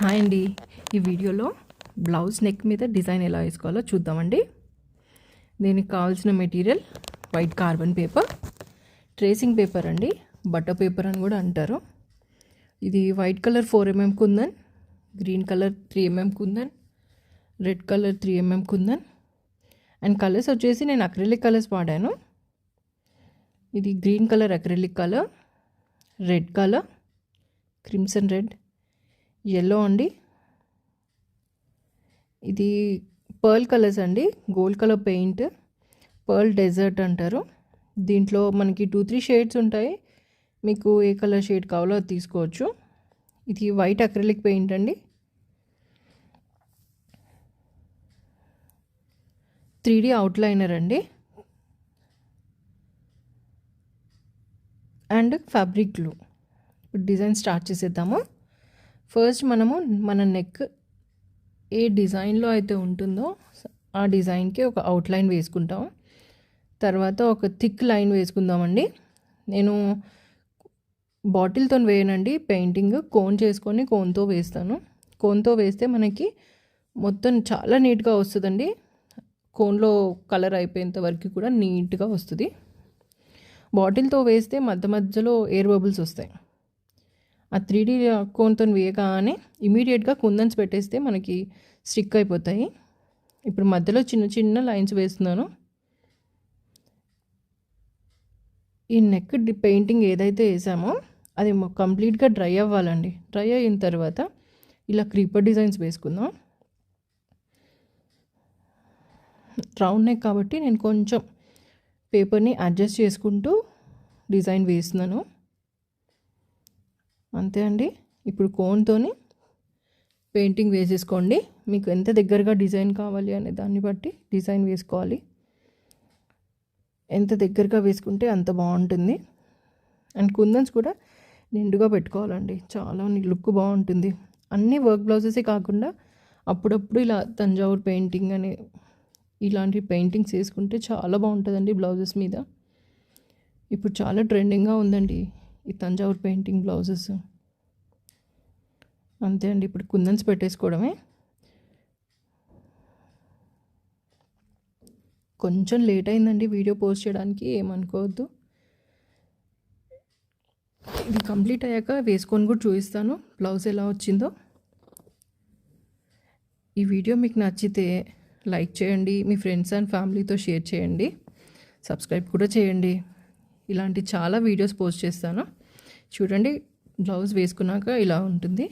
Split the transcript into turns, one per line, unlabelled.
Hi అండి. ఈ వీడియోలో బ్లౌజ్ నెక్ మీద డిజైన్ ఎలా వేసుకోవాలో చూద్దామండి. దీనికి కావాల్సిన material white carbon paper, tracing paper అండి, బటర్ పేపర్ అని కూడా అంటారు. ఇది white colour 4 mm kundan, green colour 3 mm kundan, red colour 3 mm kundan and colours వచ్చేసి నేను అక్రిలిక్ కలర్స్ వాడాను. ఇది green colour acrylic colour, red colour, crimson red, yellow అండి. ఇది పర్ల్ కలర్స్ అండి, gold colour paint, pearl desert అంటారు. దీంట్లో మనకి 2-3 షేడ్స్ ఉంటాయి. మీకు ఏ కలర్ షేడ్ కావాలో అది తీసుకోవచ్చు. ఇది వైట్ అక్రిలిక్ పెయింట్ అండి. 3D అవుట్లైనర్ అండి and fabric glue. Design start చేసేద్దాము. ఫస్ట్ మనము మన నెక్ ఏ డిజైన్లో అయితే ఉంటుందో ఆ డిజైన్కి ఒక అవుట్లైన్ వేసుకుంటాం. తర్వాత ఒక థిక్ లైన్ వేసుకుందామండి. నేను బాటిల్తో వేయనండి, పెయింటింగ్ కోన్ చేసుకొని కోన్తో వేస్తాను. కోన్తో వేస్తే మనకి మొత్తం చాలా నీట్గా వస్తుందండి. కోన్లో కలర్ అయిపోయేంత వరకు కూడా నీట్గా వస్తుంది. బాటిల్తో వేస్తే మధ్య మధ్యలో ఎయిర్ బబుల్స్ వస్తాయి. ఆ 3D కోన్తో వేయగానే ఇమీడియట్గా కుందన్స్ పెట్టేస్తే మనకి స్టిక్ అయిపోతాయి. ఇప్పుడు మధ్యలో చిన్న చిన్న లైన్స్ వేస్తున్నాను. ఈ నెక్ పెయింటింగ్ ఏదైతే వేసామో అది కంప్లీట్గా డ్రై అవ్వాలండి. డ్రై అయిన తర్వాత ఇలా క్రీపర్ డిజైన్స్ వేసుకుందాం. రౌండ్ నెక్ కాబట్టి నేను కొంచెం పేపర్ని అడ్జస్ట్ చేసుకుంటూ డిజైన్ వేస్తున్నాను. అంతే అండి. ఇప్పుడు కోన్తోని పెయింటింగ్ వేసేసుకోండి. మీకు ఎంత దగ్గరగా డిజైన్ కావాలి అనే దాన్ని బట్టి డిజైన్ వేసుకోవాలి. ఎంత దగ్గరగా వేసుకుంటే అంత బాగుంటుంది. అండ్ కుందన్స్ కూడా నిండుగా పెట్టుకోవాలండి, చాలా లుక్ బాగుంటుంది. అన్ని వర్క్ బ్లౌజెసే కాకుండా అప్పుడప్పుడు ఇలా తంజావూర్ పెయింటింగ్ అని ఇలాంటి పెయింటింగ్స్ వేసుకుంటే చాలా బాగుంటుందండి బ్లౌజెస్ మీద. ఇప్పుడు చాలా ట్రెండింగ్గా ఉందండి ఈ తంజావూర్ పెయింటింగ్ బ్లౌజెస్. అంతే అండి. ఇప్పుడు కుందన్స్ పెట్టేసుకోవడమే. కొంచెం లేట్ అయిందండి వీడియో పోస్ట్ చేయడానికి, ఏమనుకోవద్దు. ఇది కంప్లీట్ అయ్యాక వేసుకొని కూడా చూపిస్తాను బ్లౌజ్ ఎలా వచ్చిందో. ఈ వీడియో మీకు నచ్చితే లైక్ చేయండి, మీ ఫ్రెండ్స్ అండ్ ఫ్యామిలీతో షేర్ చేయండి, సబ్స్క్రైబ్ కూడా చేయండి. ఇలాంటి చాలా వీడియోస్ పోస్ట్ చేస్తాను. చూడండి, బ్లౌజ్ వేసుకున్నాక ఇలా ఉంటుంది.